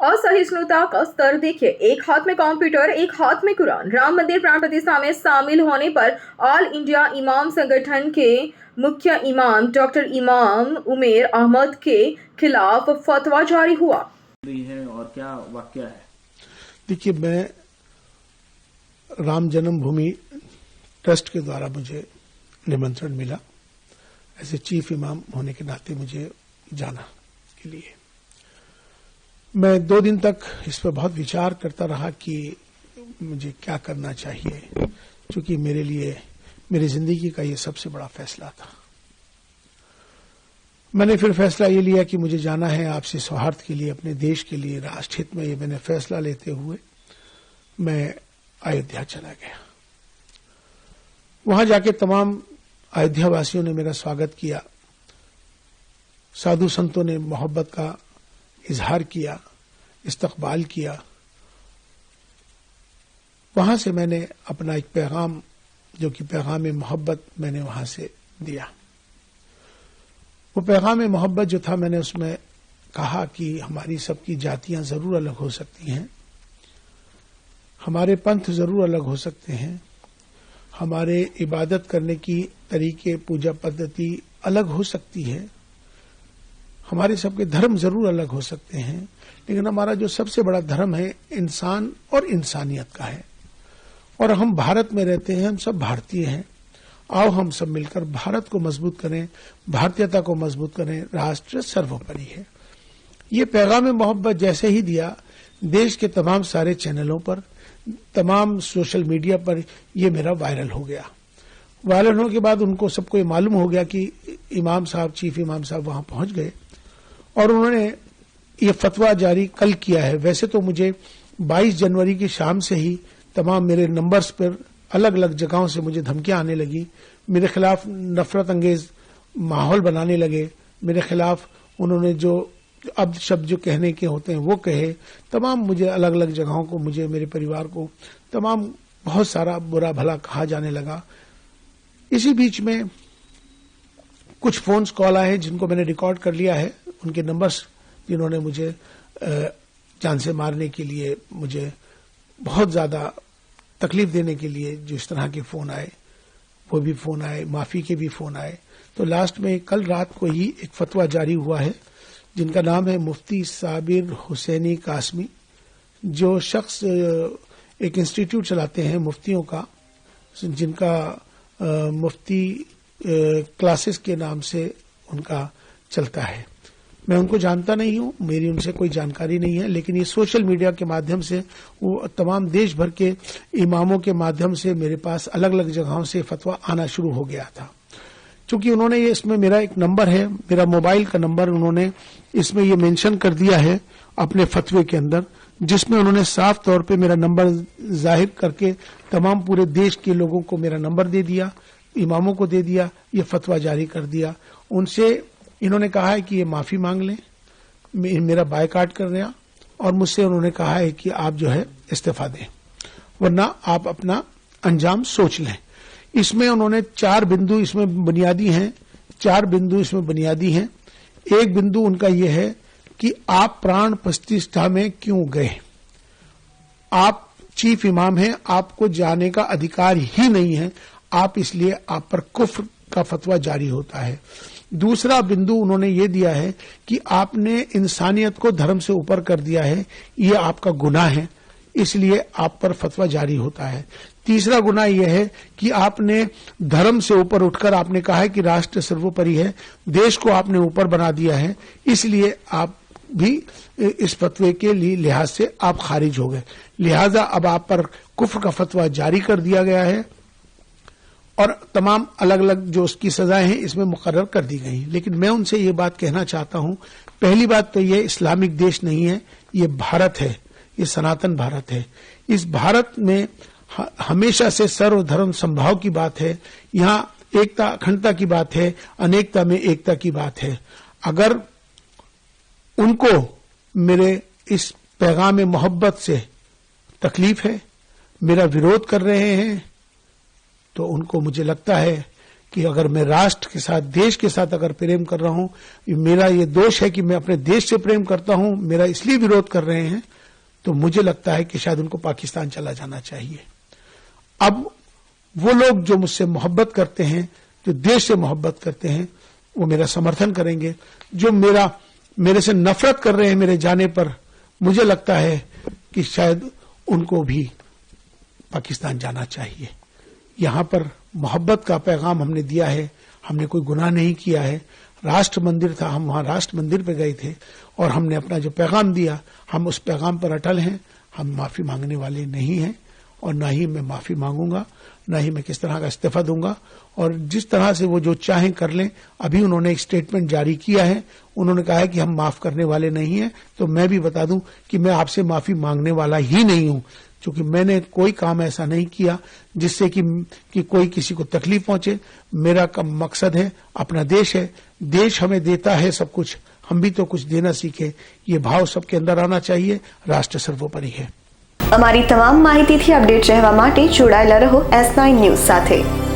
असहिष्णुता का स्तर देखिए। एक हाथ में कंप्यूटर, एक हाथ में कुरान। राम मंदिर प्राण प्रतिष्ठा में शामिल होने पर ऑल इंडिया इमाम संगठन के मुख्य इमाम डॉक्टर इमाम उमेर अहमद के खिलाफ फतवा जारी हुआ है और क्या वाकया है? देखिए, मैं राम जन्मभूमि ट्रस्ट के द्वारा मुझे निमंत्रण मिला, ऐसे चीफ इमाम होने के नाते मुझे जाना के लिए। मैं 2 दिन तक इस पर बहुत विचार करता रहा कि मुझे क्या करना चाहिए, क्योंकि मेरे लिए मेरी जिंदगी का ये सबसे बड़ा फैसला था। मैंने फिर फैसला ये लिया कि मुझे जाना है आपसी सौहार्द के लिए, अपने देश के लिए, राष्ट्र हित में। ये मैंने फैसला लेते हुए मैं अयोध्या चला गया। वहां जाके तमाम अयोध्या वासियों ने मेरा स्वागत किया, साधु संतों ने मोहब्बत का इजहार किया, इस्तकबाल किया। वहां से मैंने अपना एक पैगाम, जो कि पैगाम मोहब्बत, मैंने वहां से दिया। वो पैगाम मोहब्बत जो था, मैंने उसमें कहा कि हमारी सबकी जातियां जरूर अलग हो सकती हैं, हमारे पंथ जरूर अलग हो सकते हैं, हमारे इबादत करने की तरीके, पूजा पद्धति अलग हो सकती है, हमारे सबके धर्म जरूर अलग हो सकते हैं, लेकिन हमारा जो सबसे बड़ा धर्म है इंसान और इंसानियत का है। और हम भारत में रहते हैं, हम सब भारतीय हैं। आओ हम सब मिलकर भारत को मजबूत करें, भारतीयता को मजबूत करें, राष्ट्र सर्वोपरि है। ये पैगाम मोहब्बत जैसे ही दिया, देश के तमाम सारे चैनलों पर, तमाम सोशल मीडिया पर ये मेरा वायरल हो गया। वायरल होने के बाद उनको सबको ये मालूम हो गया कि इमाम साहब, चीफ इमाम साहब वहां पहुंच गए और उन्होंने ये फतवा जारी कल किया है। वैसे तो मुझे 22 जनवरी की शाम से ही तमाम मेरे नंबर्स पर अलग अलग जगहों से मुझे धमकियां आने लगी, मेरे खिलाफ नफरत अंगेज माहौल बनाने लगे, मेरे खिलाफ उन्होंने जो अब शब्द जो कहने के होते हैं वो कहे, तमाम मुझे अलग अलग जगहों को, मुझे, मेरे परिवार को तमाम बहुत सारा बुरा भला कहा जाने लगा। इसी बीच में कुछ फोन्स कॉल आए जिनको मैंने रिकॉर्ड कर लिया है, उनके नंबर्स, जिन्होंने मुझे जान से मारने के लिए, मुझे बहुत ज्यादा तकलीफ देने के लिए जो इस तरह के फोन आए, वो भी फोन आए, माफी के भी फोन आए। तो लास्ट में कल रात को ही एक फतवा जारी हुआ है, जिनका नाम है मुफ्ती साबिर हुसैनी कासमी, जो शख्स एक इंस्टीट्यूट चलाते हैं मुफ्तियों का, जिनका मुफ्ती क्लासेस के नाम से उनका चलता है। मैं उनको जानता नहीं हूं, मेरी उनसे कोई जानकारी नहीं है, लेकिन ये सोशल मीडिया के माध्यम से, वो तमाम देश भर के इमामों के माध्यम से मेरे पास अलग अलग जगहों से फतवा आना शुरू हो गया था। क्योंकि उन्होंने ये, इसमें मेरा एक नंबर है, मेरा मोबाइल का नंबर उन्होंने इसमें ये मेंशन कर दिया है अपने फतवे के अंदर, जिसमें उन्होंने साफ तौर पे मेरा नंबर जाहिर करके तमाम पूरे देश के लोगों को मेरा नंबर दे दिया, इमामों को दे दिया, ये फतवा जारी कर दिया। उनसे इन्होंने कहा है कि ये माफी मांग लें, मेरा बायकाट कर रहे हैं, और मुझसे उन्होंने कहा है कि आप जो है इस्तीफा दें, वरना आप अपना अंजाम सोच लें। इसमें उन्होंने 4 बिंदु इसमें बुनियादी हैं, 4 बिंदु इसमें बुनियादी हैं। एक बिंदु उनका यह है कि आप प्राण प्रतिष्ठा में क्यों गए, आप चीफ इमाम हैं, आपको जाने का अधिकार ही नहीं है, आप इसलिए आप पर कुफ्र का फतवा जारी होता है। दूसरा बिंदु उन्होंने ये दिया है कि आपने इंसानियत को धर्म से ऊपर कर दिया है, ये आपका गुनाह है, इसलिए आप पर फतवा जारी होता है। तीसरा गुनाह यह है कि आपने धर्म से ऊपर उठकर आपने कहा है कि राष्ट्र सर्वोपरि है, देश को आपने ऊपर बना दिया है, इसलिए आप भी इस फतवे के लिहाज से आप खारिज हो गए। लिहाजा अब आप पर कुफ्र का फतवा जारी कर दिया गया है और तमाम अलग अलग जो उसकी सजाएं हैं इसमें मुकर्रर कर दी गई। लेकिन मैं उनसे ये बात कहना चाहता हूं, पहली बात तो ये इस्लामिक देश नहीं है, ये भारत है, ये सनातन भारत है। इस भारत में हमेशा से सर्वधर्म संभाव की बात है, यहाँ एकता अखंडता की बात है, अनेकता में एकता की बात है। अगर उनको मेरे इस पैगाम मोहब्बत से तकलीफ है, मेरा विरोध कर रहे हैं, तो उनको मुझे लगता है कि अगर मैं राष्ट्र के साथ, देश के साथ अगर प्रेम कर रहा हूं, मेरा ये दोष है कि मैं अपने देश से प्रेम करता हूं, मेरा इसलिए विरोध कर रहे हैं, तो मुझे लगता है कि शायद उनको पाकिस्तान चला जाना चाहिए। अब वो लोग जो मुझसे मोहब्बत करते हैं, जो देश से मोहब्बत करते हैं, वो मेरा समर्थन करेंगे। जो मेरे से नफरत कर रहे हैं मेरे जाने पर, मुझे लगता है कि शायद उनको भी पाकिस्तान जाना चाहिए। यहां पर मोहब्बत का पैगाम हमने दिया है, हमने कोई गुनाह नहीं किया है। राष्ट्र मंदिर था, हम वहां राष्ट्र मंदिर पे गए थे और हमने अपना जो पैगाम दिया, हम उस पैगाम पर अटल हैं। हम माफी मांगने वाले नहीं हैं और ना ही मैं माफी मांगूंगा, ना ही मैं किस तरह का इस्तीफा दूंगा। और जिस तरह से वो जो चाहें कर लें। अभी उन्होंने एक स्टेटमेंट जारी किया है, उन्होंने कहा है कि हम माफ करने वाले नहीं हैं। तो मैं भी बता दूं कि मैं आपसे माफी मांगने वाला ही नहीं हूं, क्योंकि मैंने कोई काम ऐसा नहीं किया जिससे कि कोई किसी को तकलीफ पहुंचे। मेरा मकसद है, अपना देश है, देश हमें देता है सब कुछ, हम भी तो कुछ देना सीखे। ये भाव सबके अंदर आना चाहिए। राष्ट्र सर्वोपरि है। અમારી તમામ માહિતીથી અપડેટ રહેવા માટે જોડાયેલા રહો S9 ન્યૂઝ સાથે।